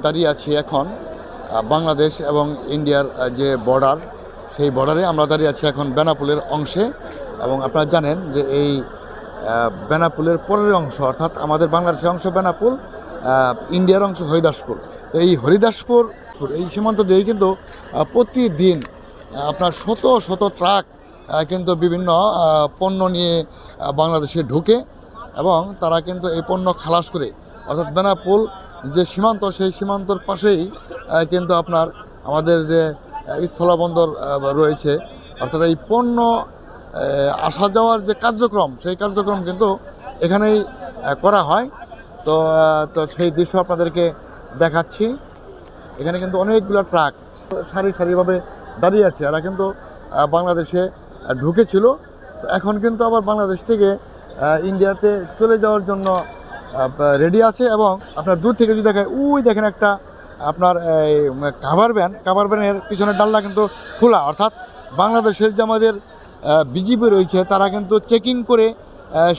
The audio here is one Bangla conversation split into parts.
দাঁড়িয়ে আছি এখন বাংলাদেশ এবং ইন্ডিয়ার যে বর্ডার, সেই বর্ডারে আমরা দাঁড়িয়ে আছি এখন বেনাপোলের অংশে। এবং আপনারা জানেন যে এই বেনাপোলের পরের অংশ, অর্থাৎ আমাদের বাংলাদেশের অংশ বেনাপোল, ইন্ডিয়ার অংশ হরিদাসপুর। তো এই হরিদাসপুর এই সীমান্ত দিয়েই কিন্তু প্রতিদিন আপনার শত শত ট্রাক কিন্তু বিভিন্ন পণ্য নিয়ে বাংলাদেশে ঢুকে এবং তারা কিন্তু এই পণ্য খালাস করে, অর্থাৎ বেনাপোল যে সীমান্ত, সেই সীমান্তর পাশেই কিন্তু আপনার আমাদের যে স্থলবন্দর রয়েছে, অর্থাৎ এই পণ্য আসা যাওয়ার যে কার্যক্রম, সেই কার্যক্রম কিন্তু এখানেই করা হয়। তো তো সেই দৃশ্য আপনাদেরকে দেখাচ্ছি। এখানে কিন্তু অনেকগুলো ট্রাক সারি সারিভাবে দাঁড়িয়ে আছে। এরা কিন্তু বাংলাদেশে ঢুকেছিল, তো এখন কিন্তু আবার বাংলাদেশ থেকে ইন্ডিয়াতে চলে যাওয়ার জন্য রেডি আছে। এবং আপনার দূর থেকে যদি দেখায়, ওই দেখেন একটা আপনার এই কাভার ভ্যানের পিছনের ডালটা কিন্তু খোলা, অর্থাৎ বাংলাদেশের যে আমাদের বিজিবি রয়েছে তারা কিন্তু চেকিং করে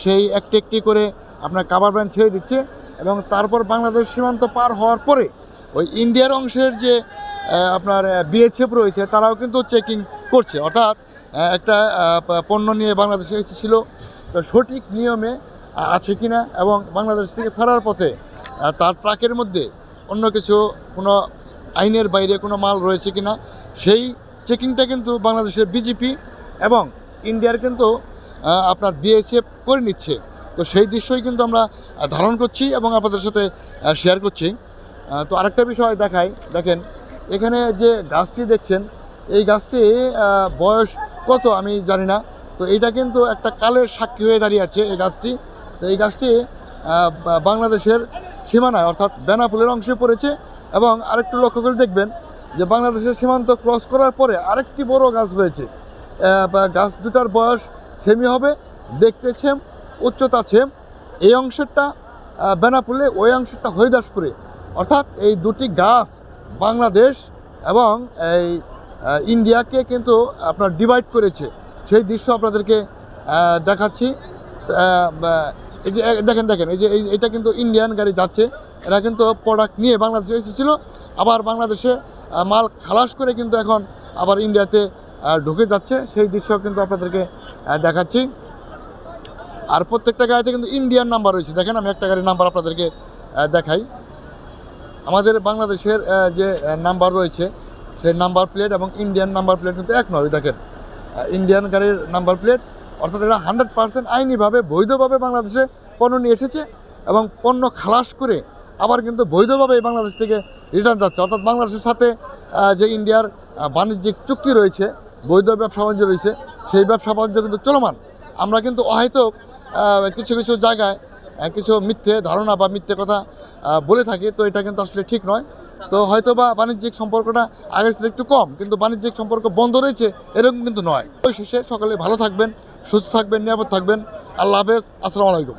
সেই একটি একটি করে আপনার কাভার ভ্যান ছেড়ে দিচ্ছে। এবং তারপর বাংলাদেশ সীমান্ত পার হওয়ার পরে ওই ইন্ডিয়ার অংশের যে আপনার বিএসএফ রয়েছে তারাও কিন্তু চেকিং করছে, অর্থাৎ একটা পণ্য নিয়ে বাংলাদেশে এসেছিল, তো সঠিক নিয়মে আছে কিনা এবং বাংলাদেশ থেকে ফেরার পথে তার ট্রাকের মধ্যে অন্য কিছু কোনো আইনের বাইরে কোনো মাল রয়েছে কিনা, সেই চেকিংটা কিন্তু বাংলাদেশের বিজেপি এবং ইন্ডিয়ার কিন্তু আপনার বিএসএফ করে নিচ্ছে। তো সেই দৃশ্যই কিন্তু আমরা ধারণ করছি এবং আপনাদের সাথে শেয়ার করছি। তো আরেকটা বিষয় দেখাই, দেখেন এখানে যে গাছটি দেখছেন, এই গাছটি বয়স কত আমি জানি না, তো এইটা কিন্তু একটা কালের সাক্ষী হয়ে দাঁড়িয়ে আছে এই গাছটি। তো এই গাছটি বাংলাদেশের সীমানায়, অর্থাৎ বেনাপোলের অংশে পড়েছে। এবং আরেকটু লক্ষ্য করে দেখবেন যে বাংলাদেশের সীমান্ত ক্রস করার পরে আরেকটি বড় গাছ রয়েছে। গাছ দুটার বয়স সেমই হবে, দেখতে সেম, উচ্চতা সেম। এই অংশেরটা বেনাপোলে, ওই অংশটা হরিদাসপুরে, অর্থাৎ এই দুটি গাছ বাংলাদেশ এবং এই ইন্ডিয়াকে কিন্তু আপনার ডিভাইড করেছে। সেই দৃশ্য আপনাদেরকে দেখাচ্ছি। এই যে দেখেন এই যে এটা কিন্তু ইন্ডিয়ান গাড়ি যাচ্ছে, এরা কিন্তু প্রোডাক্ট নিয়ে বাংলাদেশে এসেছিলো, আবার বাংলাদেশে মাল খালাস করে কিন্তু এখন আবার ইন্ডিয়াতে ঢুকে যাচ্ছে। সেই দৃশ্য কিন্তু আপনাদেরকে দেখাচ্ছি। আর প্রত্যেকটা গাড়িতে কিন্তু ইন্ডিয়ান নাম্বার রয়েছে। দেখেন আমি একটা গাড়ির নাম্বার আপনাদেরকে দেখাই। আমাদের বাংলাদেশের যে নাম্বার রয়েছে, সেই নাম্বার প্লেট এবং ইন্ডিয়ান নাম্বার প্লেট কিন্তু এক নয়। দেখেন ইন্ডিয়ান গাড়ির নাম্বার প্লেট, অর্থাৎ এরা 100% আইনিভাবে বৈধভাবে বাংলাদেশে পণ্য নিয়ে এসেছে এবং পণ্য খালাস করে আবার কিন্তু বৈধভাবে বাংলাদেশ থেকে রিটার্ন যাচ্ছে। অর্থাৎ বাংলাদেশের সাথে যে ইন্ডিয়ার বাণিজ্যিক চুক্তি রয়েছে, বৈধ ব্যবসা বাণিজ্য রয়েছে, সেই ব্যবসা বাণিজ্য কিন্তু চলমান। আমরা কিন্তু অহেতুক কিছু কিছু জায়গায় কিছু মিথ্যে ধারণা বা মিথ্যে কথা বলে থাকি, তো এটা কিন্তু আসলে ঠিক নয়। তো হয়তো বা বাণিজ্যিক সম্পর্কটা আগের সাথে একটু কম, কিন্তু বাণিজ্যিক সম্পর্ক বন্ধ রয়েছে এরকম কিন্তু নয়। ওই শেষে সকলে ভালো থাকবেন, সুস্থ থাকবেন, নিরাপদ থাকবেন। আল্লাহ হাফেজ, আসসালামু আলাইকুম।